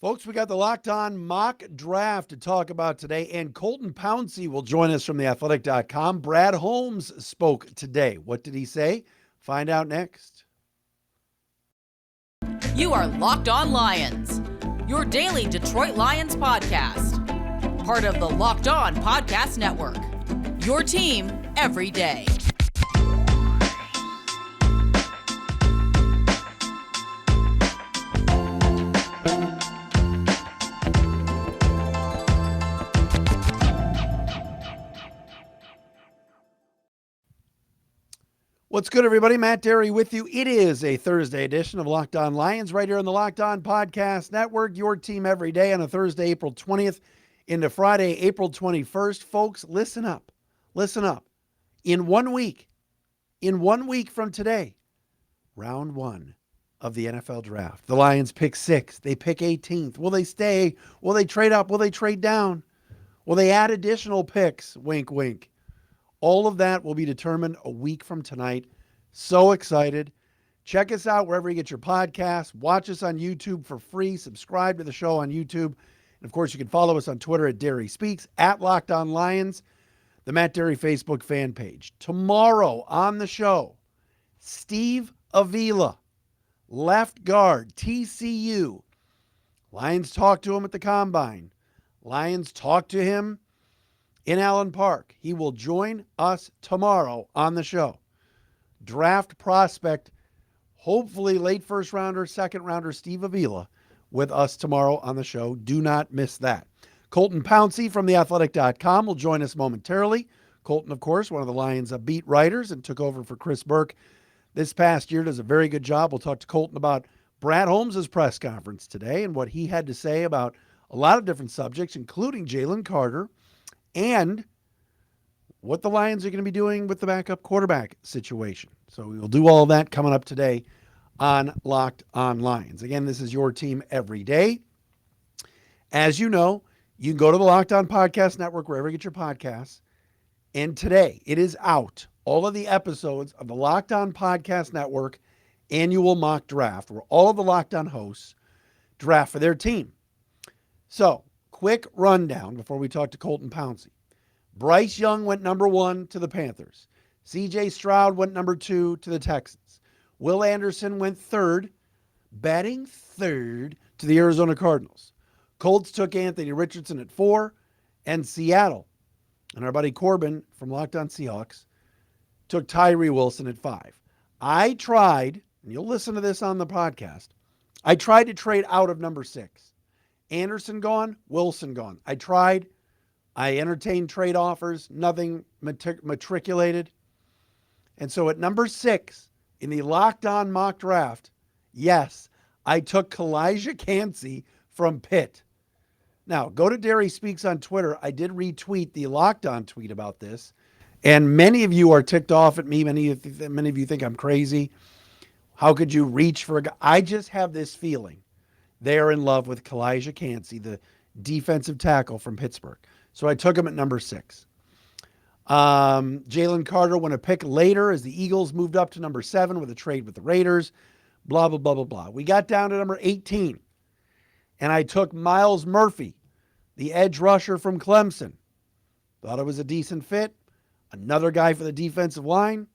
Folks, we got the Locked On Mock Draft to talk about today, and Colton Pouncy will join us from theathletic.com. Brad Holmes spoke today. What did he say? Find out next. You are Locked On Lions, your daily Detroit Lions podcast. Part of the Locked On Podcast Network, your team every day. What's good, everybody? Matt Dery with you. It is a Thursday edition of Locked On Lions right here on the Locked On Podcast Network, your team every day on a Thursday, April 20th into Friday, April 21st. Folks, listen up. Listen up. In 1 week from today, round one of the NFL draft. The Lions pick 6th. They pick 18th. Will they stay? Will they trade up? Will they trade down? Will they add additional picks? Wink, wink. All of that will be determined a week from tonight. So excited. Check us out wherever you get your podcasts. Watch us on YouTube for free. Subscribe to the show on YouTube. And, of course, you can follow us on Twitter at Dery Speaks, at Locked On Lions, the Matt Dery Facebook fan page. Tomorrow on the show, Steve Avila, left guard, TCU. Lions talked to him at the Combine. Lions talked to him in Allen Park. He will join us tomorrow on the show. Draft prospect, hopefully late first rounder, second rounder, Steve Avila with us tomorrow on the show. Do not miss that. Colton Pouncy from theathletic.com will join us momentarily. Colton, of course, one of the Lions' beat writers and took over for Chris Burke this past year. Does a very good job. We'll talk to Colton about Brad Holmes' press conference today and what he had to say about a lot of different subjects, including Jalen Carter, and what the Lions are going to be doing with the backup quarterback situation. So we will do all of that coming up today on Locked On Lions. Again, this is your team every day. As you know, you can go to the Locked On Podcast Network, wherever you get your podcasts. And today, it is out. All of the episodes of the Locked On Podcast Network annual mock draft, where all of the Locked On hosts draft for their team. So, quick rundown before we talk to Colton Pouncy. Bryce Young went number 1 to the Panthers. C.J. Stroud went number 2 to the Texans. Will Anderson went batting third to the Arizona Cardinals. Colts took Anthony Richardson at 4, and Seattle, and our buddy Corbin from Locked On Seahawks, took Tyree Wilson at 5. I tried, and you'll listen to this on the podcast, I tried to trade out of number 6. Anderson gone, Wilson gone. I tried. I entertained trade offers. Nothing matriculated. And so at number 6 in the Locked On mock draft, yes, I took kancey from Pitt. Now, go to Dery Speaks on Twitter. I did retweet the Locked On tweet about this. And many of you are ticked off at me. Many of you think I'm crazy. How could you reach for a guy? I just have this feeling they are in love with kancey, the defensive tackle from Pittsburgh. So I took him at number 6. Jalen Carter went a pick later as the Eagles moved up to number 7 with a trade with the Raiders. Blah, blah, blah, blah, blah. We got down to number 18. And I took Myles Murphy, the edge rusher from Clemson. Thought it was a decent fit. Another guy for the defensive line.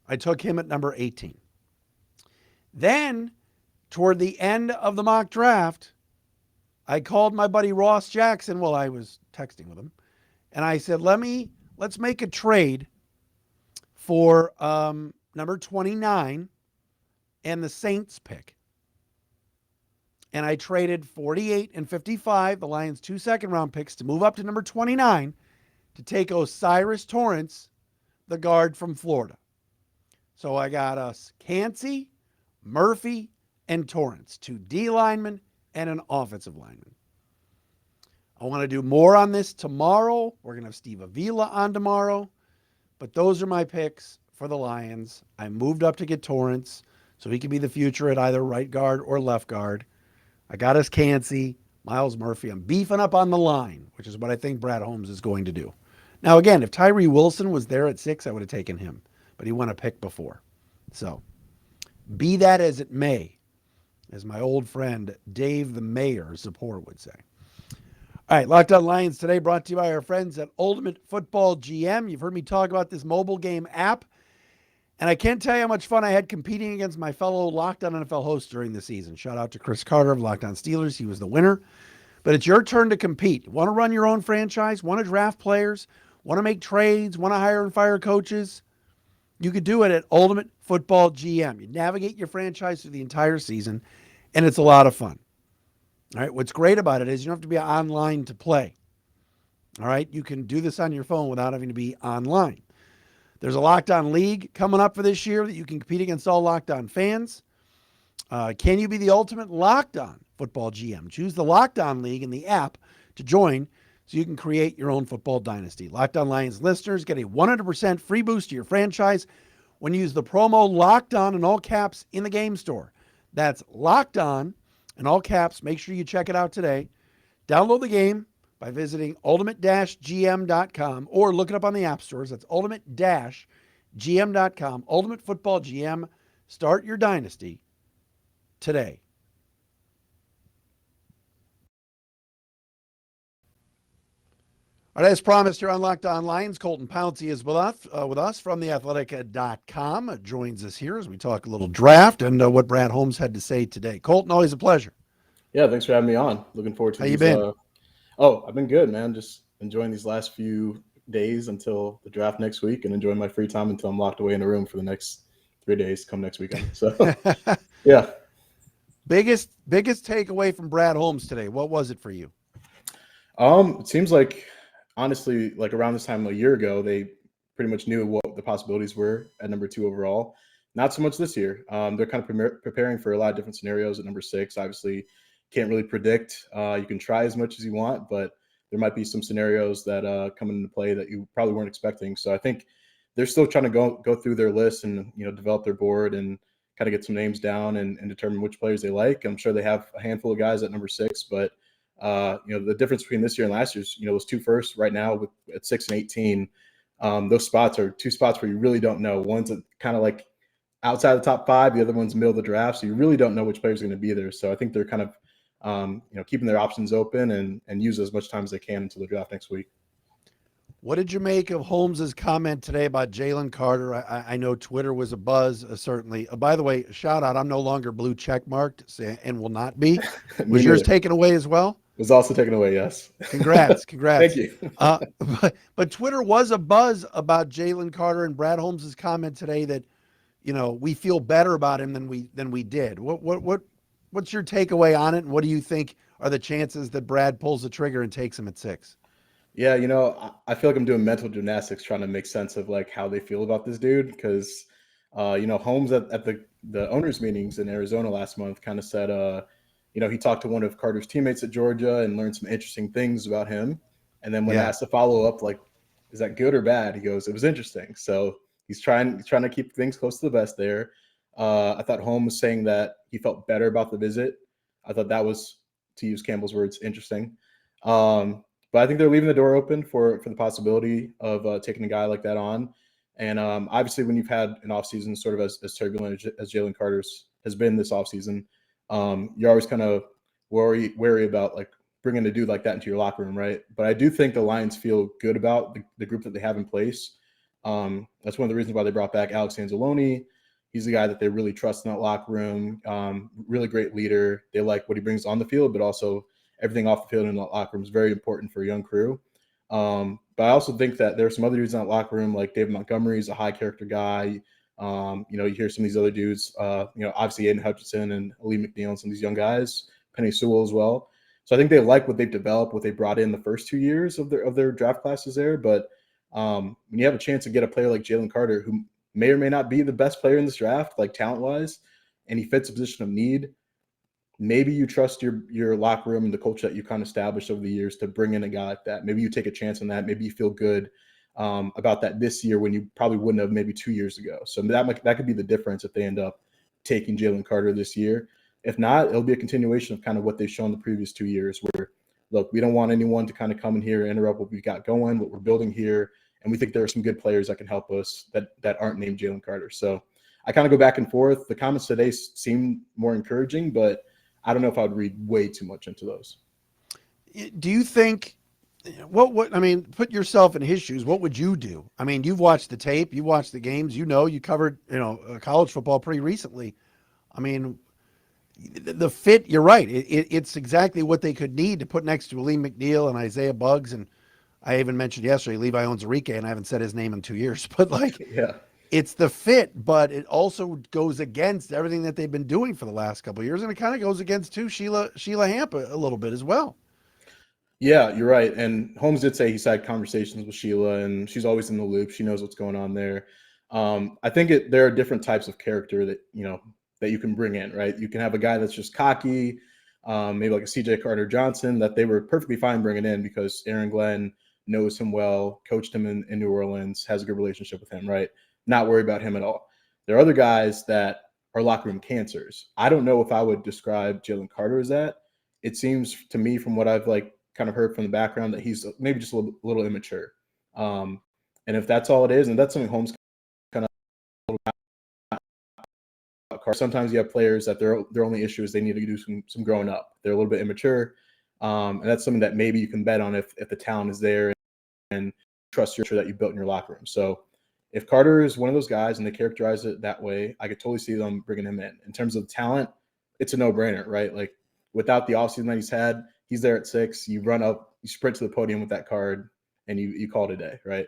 I took him at number 18. Then, toward the end of the mock draft, I called my buddy Ross Jackson while I was texting with him, and I said, let's make a trade for number 29 and the Saints pick. And I traded 48 and 55, the Lions' 2 second-round picks, to move up to number 29 to take O'Cyrus Torrence, the guard from Florida. So I got us Kancey, Murphy, and Torrance, 2 D linemen and an offensive lineman. I want to do more on this tomorrow. We're going to have Steve Avila on tomorrow. But those are my picks for the Lions. I moved up to get Torrance so he can be the future at either right guard or left guard. I got us Kancey, Myles Murphy. I'm beefing up on the line, which is what I think Brad Holmes is going to do. Now, again, if Tyree Wilson was there at 6, I would have taken him. But he won a pick before. So, be that as it may, as my old friend Dave the Mayor Zippor would say. All right, Locked On Lions today brought to you by our friends at Ultimate Football GM. You've heard me talk about this mobile game app, and I can't tell you how much fun I had competing against my fellow Locked On NFL hosts during the season. Shout out to Chris Carter of Locked On Steelers. He was the winner. But it's your turn to compete. Want to run your own franchise? Want to draft players? Want to make trades? Want to hire and fire coaches? You could do it at Ultimate Football GM. You navigate your franchise through the entire season, and it's a lot of fun. All right, what's great about it is you don't have to be online to play. All right, you can do this on your phone without having to be online. There's a Locked On League coming up for this year that you can compete against all Locked On fans. Can you be the ultimate Locked On Football GM? Choose the Locked On League in the app to join so you can create your own football dynasty. Locked On Lions listeners get a 100% free boost to your franchise when you use the promo Locked On in all caps in the game store. That's Locked On in all caps. Make sure you check it out today. Download the game by visiting ultimate-gm.com or look it up on the app stores. That's ultimate-gm.com. Ultimate Football GM. Start your dynasty today. All right, as promised here on Locked On Lions, Colton Pouncy is with us from theathletic.com. Joins us here as we talk a little draft and what Brad Holmes had to say today. Colton, always a pleasure. Yeah, thanks for having me on. Looking forward to How you been? I've been good, man. Just enjoying these last few days until the draft next week and enjoying my free time until I'm locked away in a room for the next 3 days come next weekend. So, yeah. Biggest takeaway from Brad Holmes today. What was it for you? It seems like, honestly, like around this time a year ago, they pretty much knew what the possibilities were at number 2 overall. Not so much this year. They're kind of preparing for a lot of different scenarios at number 6. Obviously, can't really predict. You can try as much as you want, but there might be some scenarios that come into play that you probably weren't expecting. So I think they're still trying to go through their list and develop their board and kind of get some names down and determine which players they like. I'm sure they have a handful of guys at number 6, but the difference between this year and last year's, those 2 firsts right now at 6 and 18, those spots are 2 spots where you really don't know. One's kind of like outside the top 5, the other one's middle of the draft, so you really don't know which players are going to be there. So I think they're kind of keeping their options open and use as much time as they can until the draft next week. What did you make of Holmes's comment today about Jalen Carter? I know Twitter was a buzz, certainly. By the way, shout out, I'm no longer blue check marked and will not be. Was yours taken away as well? It was also taken away, yes. Congrats. Thank you. But Twitter was a buzz about Jalen Carter and Brad Holmes's comment today that, we feel better about him than we did. What's your takeaway on it, and what do you think are the chances that Brad pulls the trigger and takes him at 6? Yeah, I feel like I'm doing mental gymnastics trying to make sense of like how they feel about this dude because, Holmes at the owners' meetings in Arizona last month kind of said, he talked to one of Carter's teammates at Georgia and learned some interesting things about him. And then when asked to follow up, like, is that good or bad? He goes, it was interesting. So he's trying to keep things close to the vest there. I thought Holmes was saying that he felt better about the visit. I thought that was, to use Campbell's words, interesting. But I think they're leaving the door open for the possibility of taking a guy like that on. And obviously, when you've had an offseason sort of as turbulent as Jalen Carter's has been this offseason, you're always kind of wary about like bringing a dude like that into your locker room, right? But I do think the Lions feel good about the group that they have in place. That's one of the reasons why they brought back Alex Anzalone. He's the guy that they really trust in that locker room. Really great leader. They like what he brings on the field, but also everything off the field in the locker room is very important for a young crew. But I also think that there are some other dudes in that locker room, like David Montgomery is a high character guy. You hear some of these other dudes, obviously Aiden Hutchinson and Ali McNeil and some of these young guys, Penny Sewell as well. So I think they like what they've developed, what they brought in the first 2 years of their draft classes there. But when you have a chance to get a player like Jalen Carter, who may or may not be the best player in this draft, like talent-wise, and he fits a position of need, maybe you trust your locker room and the culture that you kind of established over the years to bring in a guy like that. Maybe you take a chance on that. Maybe you feel good about that this year when you probably wouldn't have maybe 2 years ago. So that could be the difference if they end up taking Jalen Carter this year. If not, it'll be a continuation of kind of what they've shown the previous 2 years where, look, we don't want anyone to kind of come in here and interrupt what we've got going, what we're building here. And we think there are some good players that can help us that aren't named Jalen Carter. So I kind of go back and forth. The comments today seem more encouraging, but I don't know if I would read way too much into those. Do you think what I mean, put yourself in his shoes. What would you do? I mean, you've watched the tape, you watched the games, you covered, college football pretty recently. I mean, the fit, you're right. It's exactly what they could need to put next to Lee McNeil and Isaiah Buggs. And I even mentioned yesterday, Levi Onwuzurike, and I haven't said his name in 2 years, but Yeah. it's the fit, but it also goes against everything that they've been doing for the last couple of years. And it kind of goes against too Sheila Hamp a little bit as well. Yeah, you're right. And Holmes did say he's had conversations with Sheila, and she's always in the loop. She knows what's going on there. I think there are different types of character that you can bring in, right? You can have a guy that's just cocky, maybe like a CJ Carter-Johnson, that they were perfectly fine bringing in because Aaron Glenn knows him well, coached him in New Orleans, has a good relationship with him, right? Not worried about him at all. There are other guys that are locker room cancers. I don't know if I would describe Jalen Carter as that. It seems to me, from what I've kind of heard from the background, that he's maybe just a little immature. And if that's all it is, and that's something Holmes kind of sometimes you have players that their only issue is they need to do some growing up. They're a little bit immature. And that's something that maybe you can bet on if the talent is there and trust that you built in your locker room. So if Carter is one of those guys and they characterize it that way, I could totally see them bringing him in. In terms of talent, it's a no-brainer, right? Like, without the offseason that he's had, he's there at 6. You run up, you sprint to the podium with that card, and you call it a day, right?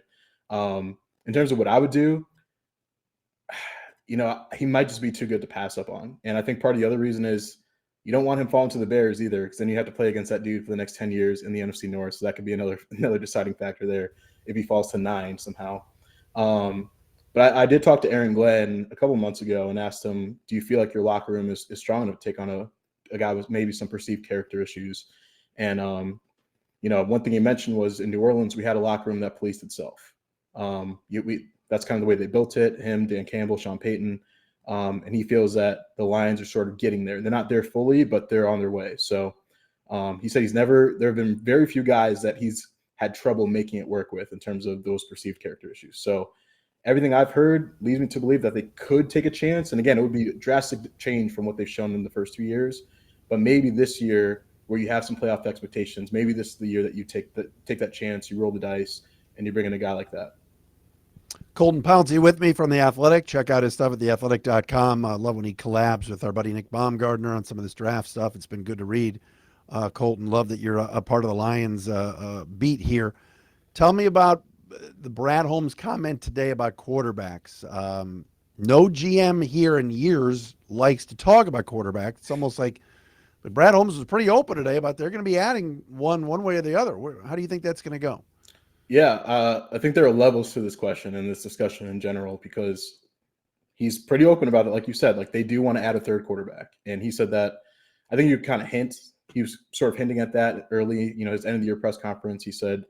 In terms of what I would do, he might just be too good to pass up on. And I think part of the other reason is you don't want him falling to the Bears either, because then you have to play against that dude for the next 10 years in the NFC North. So that could be another deciding factor there if he falls to 9 somehow. But I did talk to Aaron Glenn a couple months ago and asked him, do you feel like your locker room is strong enough to take on a guy with maybe some perceived character issues? And, one thing he mentioned was in New Orleans, we had a locker room that policed itself. That's kind of the way they built it, him, Dan Campbell, Sean Payton. And he feels that the Lions are sort of getting there. They're not there fully, but they're on their way. So he said there have been very few guys that he's had trouble making it work with in terms of those perceived character issues. So everything I've heard leads me to believe that they could take a chance. And again, it would be a drastic change from what they've shown in the first 2 years. But maybe this year, where you have some playoff expectations, maybe this is the year that you take that chance, you roll the dice, and you bring in a guy like that. Colton Pouncy with me from The Athletic. Check out his stuff at theathletic.com. I love when he collabs with our buddy Nick Baumgardner on some of this draft stuff. It's been good to read. Colton, love that you're a part of the Lions beat here. Tell me about the Brad Holmes comment today about quarterbacks. No GM here in years likes to talk about quarterbacks. It's almost like, but Brad Holmes was pretty open today about they're going to be adding one way or the other. How do you think that's going to go? Yeah, I think there are levels to this question and this discussion in general, because he's pretty open about it. Like you said, like they do want to add a third quarterback. And he said that, I think you kind of he was sort of hinting at that early, his end of the year press conference. He said,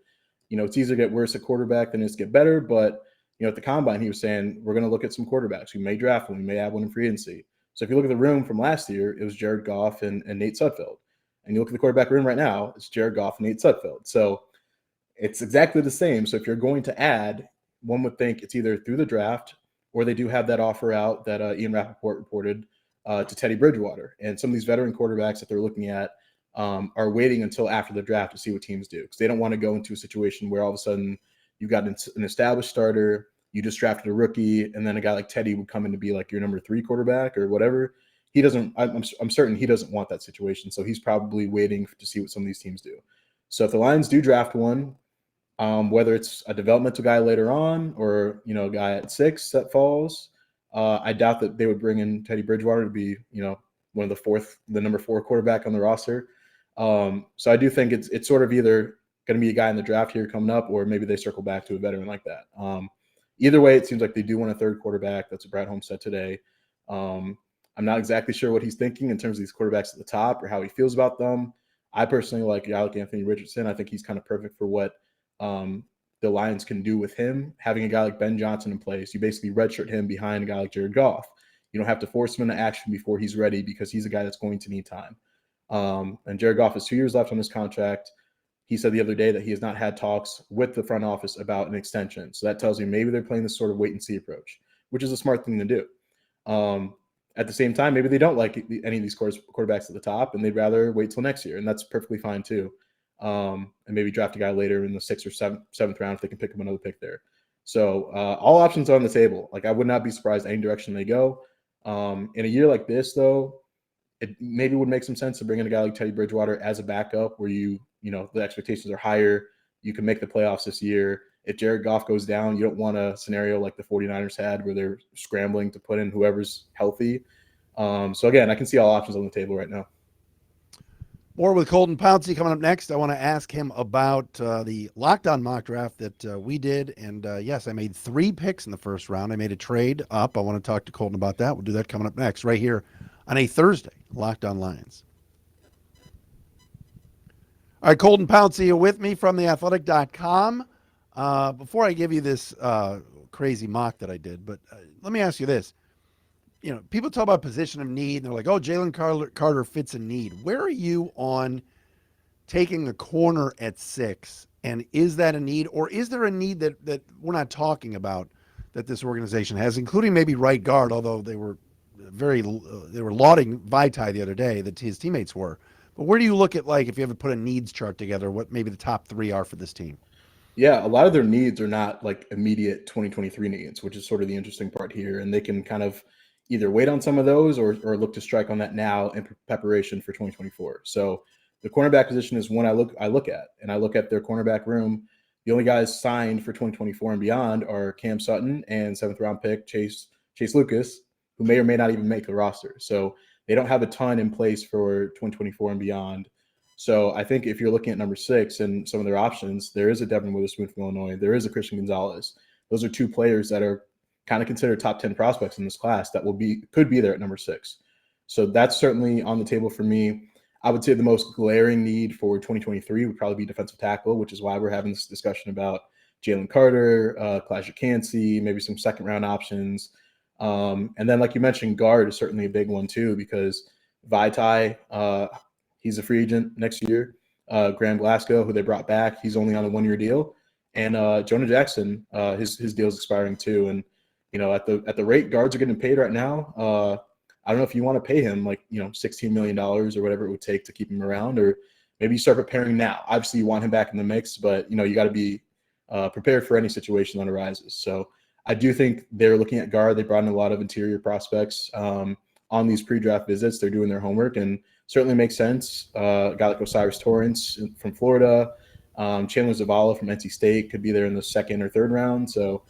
it's easier to get worse at quarterback than it is to get better. But, at the combine, he was saying, we're going to look at some quarterbacks. We may draft one. We may add one in free agency. So if you look at the room from last year, it was Jared Goff and Nate Sudfeld. And you look at the quarterback room right now, it's Jared Goff and Nate Sudfeld. So it's exactly the same. So if you're going to add, one would think it's either through the draft or they do have that offer out that Ian Rappaport reported to Teddy Bridgewater. And some of these veteran quarterbacks that they're looking at are waiting until after the draft to see what teams do, because they don't want to go into a situation where all of a sudden you've got an established starter, you just drafted a rookie, and then a guy like Teddy would come in to be like your number 3 quarterback or whatever. He doesn't. I'm certain he doesn't want that situation. So he's probably waiting to see what some of these teams do. So if the Lions do draft one, whether it's a developmental guy later on or a guy at 6 that falls, I doubt that they would bring in Teddy Bridgewater to be one of the number 4 quarterback on the roster. So I do think it's sort of either going to be a guy in the draft here coming up, or maybe they circle back to a veteran like that. Either way, it seems like they do want a third quarterback. That's what Brad Holmes said today. I'm not exactly sure what he's thinking in terms of these quarterbacks at the top or how he feels about them. I personally like Anthony Richardson. I think he's kind of perfect for what the Lions can do with him. Having a guy like Ben Johnson in place, you basically redshirt him behind a guy like Jared Goff. You don't have to force him into action before he's ready, because he's a guy that's going to need time. And Jared Goff has 2 years left on his contract. He said the other day that he has not had talks with the front office about an extension. So that tells you maybe they're playing this sort of wait and see approach, which is a smart thing to do. At the same time, maybe they don't like any of these quarterbacks at the top, and they'd rather wait till next year, and that's perfectly fine too. And maybe draft a guy later in the 6th or 7th round if they can pick up another pick there. So all options are on the table. Like, I would not be surprised any direction they go. In a year like this, though, it maybe would make some sense to bring in a guy like Teddy Bridgewater as a backup, where the expectations are higher. You can make the playoffs this year. If Jared Goff goes down, you don't want a scenario like the 49ers had where they're scrambling to put in whoever's healthy. So again, I can see all options on the table right now. More with Colton Pouncy coming up next. I want to ask him about the Locked On mock draft that we did. And yes, I made 3 picks in the first round. I made a trade up. I want to talk to Colton about that. We'll do that coming up next right here on a Thursday, Locked On Lions. All right, Colton Pouncy with me from theathletic.com. Before I give you this crazy mock that I did, but let me ask you this. People talk about position of need, and they're like, oh, Jalen Carter fits a need. Where are you on taking the corner at 6? And is that a need, or is there a need that we're not talking about that this organization has, including maybe right guard, although they were lauding Vitae the other day, that his teammates were. But where do you look at, like, if you ever put a needs chart together, what maybe the top 3 are for this team? Yeah, a lot of their needs are not like immediate 2023 needs, which is sort of the interesting part here. And they can kind of either wait on some of those or look to strike on that now in preparation for 2024. So the cornerback position is one I look at, and I look at their cornerback room. The only guys signed for 2024 and beyond are Cam Sutton and 7th round pick Chase Lucas, who may or may not even make the roster. So they don't have a ton in place for 2024 and beyond. So I think if you're looking at number 6 and some of their options, there is a Devin Witherspoon from Illinois. There is a Christian Gonzalez. Those are 2 players that are kind of considered top 10 prospects in this class that could be there at number 6. So that's certainly on the table for me. I would say the most glaring need for 2023 would probably be defensive tackle, which is why we're having this discussion about Jalen Carter, kancey, maybe some 2nd round options. And then, like you mentioned, guard is certainly a big one too, because Vitae, he's a free agent next year. Graham Glasgow, who they brought back, he's only on a 1-year deal. And Jonah Jackson, his deal's expiring too. And at the rate guards are getting paid right now, I don't know if you want to pay him like $16 million or whatever it would take to keep him around, or maybe you start preparing now. Obviously, you want him back in the mix, but you got to be prepared for any situation that arises. So I do think they're looking at guard. They brought in a lot of interior prospects on these pre-draft visits. They're doing their homework, and certainly makes sense. A guy like Osiris Torrance from Florida, Chandler Zavala from NC State could be there in the 2nd or 3rd round. So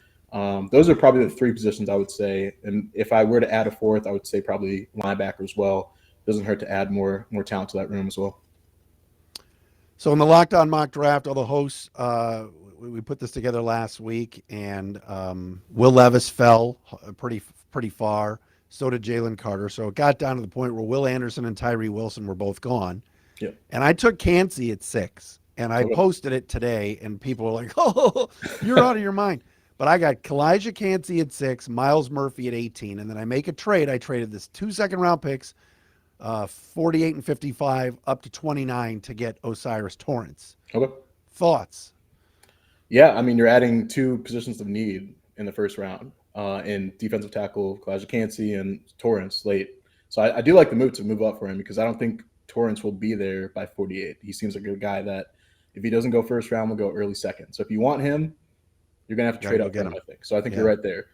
those are probably the 3 positions I would say. And if I were to add a 4th, I would say probably linebacker as well. Doesn't hurt to add more talent to that room as well. So in the Locked On mock draft, all the hosts, we put this together last week, and Will Levis fell pretty far. So did Jalen Carter. So it got down to the point where Will Anderson and Tyree Wilson were both gone. Yep. And I took Kancey at 6, and I posted it today, and people were like, oh, you're out of your mind. But I got Kalijah Kancey at 6, Miles Murphy at 18, and then I make a trade. I traded this 2 second-round picks, 48 and 55, up to 29 to get Osiris Torrance. Okay. Thoughts? Yeah, I mean, you're adding 2 positions of need in the first round. In defensive tackle, Kalijah Kancey and Torrance late. So I do like the move to move up for him, because I don't think Torrance will be there by 48. He seems like a guy that if he doesn't go first round, will go early 2nd. So if you want him, you're going to have to trade up for him, I think. So I think you're right there.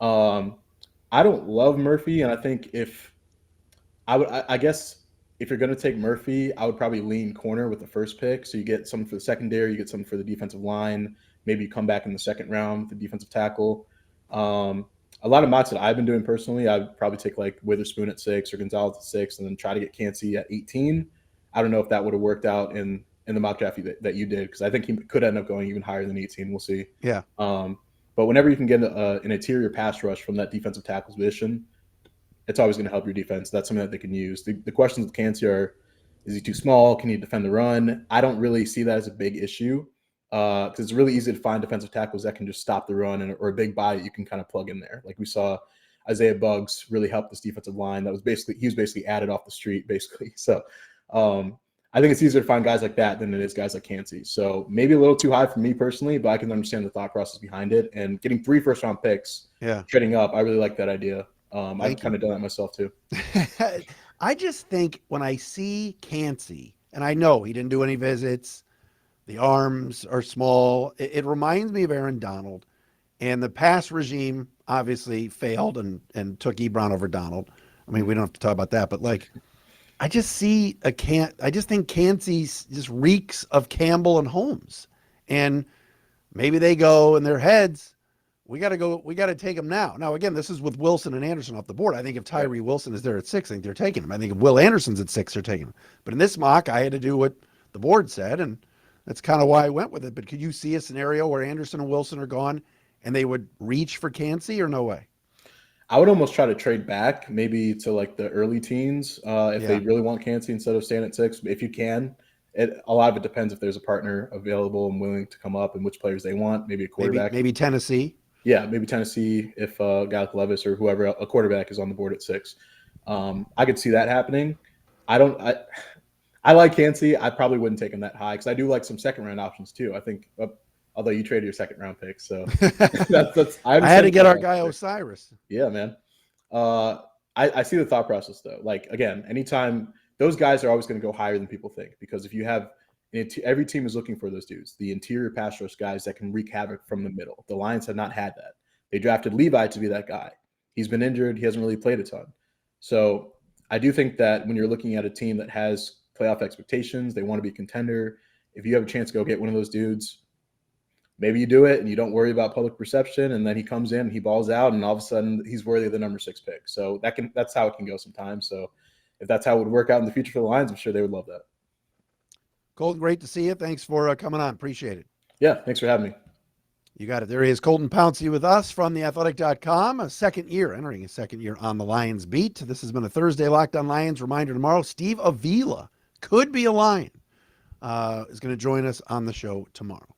I don't love Murphy, and I think I guess if you're going to take Murphy, I would probably lean corner with the 1st pick. So you get something for the secondary, you get something for the defensive line. Maybe you come back in the 2nd round with the defensive tackle. A lot of mocks that I've been doing personally, I'd probably take like Witherspoon at 6 or Gonzalez at 6, and then try to get Kancey at 18. I don't know if that would have worked out in the mock draft that you did, because I think he could end up going even higher than 18. We'll see. Yeah. But whenever you can get an interior pass rush from that defensive tackle position, it's always going to help your defense. That's something that they can use. The questions with Kancey are, is he too small? Can he defend the run? I don't really see that as a big issue, because it's really easy to find defensive tackles that can just stop the run, or a big body you can kind of plug in there. Like we saw Isaiah Buggs really help this defensive line. He was basically added off the street, basically. So I think it's easier to find guys like that than it is guys like Kancey. So maybe a little too high for me personally, but I can understand the thought process behind it. And getting 3 first-round picks, trading up, I really like that idea. I've kind of done that myself too. I just think when I see Kancey, and I know he didn't do any visits, the arms are small. It reminds me of Aaron Donald. And the pass regime obviously failed and took Ebron over Donald. I mean, we don't have to talk about that, but like, I just think Kancey just reeks of Campbell and Holmes. And maybe they go in their heads, we got to take him now. Now, again, this is with Wilson and Anderson off the board. I think if Tyree Wilson is there at 6, I think they're taking him. I think if Will Anderson's at 6, they're taking him. But in this mock, I had to do what the board said, and that's kind of why I went with it. But could you see a scenario where Anderson and Wilson are gone and they would reach for Kancey, or no way? I would almost try to trade back maybe to like the early teens if they really want Kancey instead of staying at 6. If you can, a lot of it depends if there's a partner available and willing to come up and which players they want. Maybe a quarterback. Maybe Tennessee. Yeah, maybe Tennessee if a guy like Levis or whoever, a quarterback is on the board at 6. I could see that happening. I like Kancey. I probably wouldn't take him that high because I do like some second-round options too. I think although you traded your second-round pick, so I had to get our guy Osiris. Yeah, man. I see the thought process though. Like again, anytime those guys are always going to go higher than people think because if you have every team is looking for those dudes, the interior pass rush guys that can wreak havoc from the middle. The Lions have not had that. They drafted Levi to be that guy. He's been injured. He hasn't really played a ton. So I do think that when you're looking at a team that has playoff expectations, they want to be a contender. If you have a chance to go get one of those dudes, maybe you do it and you don't worry about public perception, and then he comes in and he balls out, and all of a sudden he's worthy of the number 6 pick. So that's how it can go sometimes. So if that's how it would work out in the future for the Lions, I'm sure they would love that. Colton, great to see you. Thanks for coming on. Appreciate it. Yeah, thanks for having me. You got it. There he is, Colton Pouncy with us from theathletic.com, entering his second year on the Lions beat. This has been a Thursday Locked on Lions. Reminder tomorrow, Steve Avila could be a Lion, is going to join us on the show tomorrow.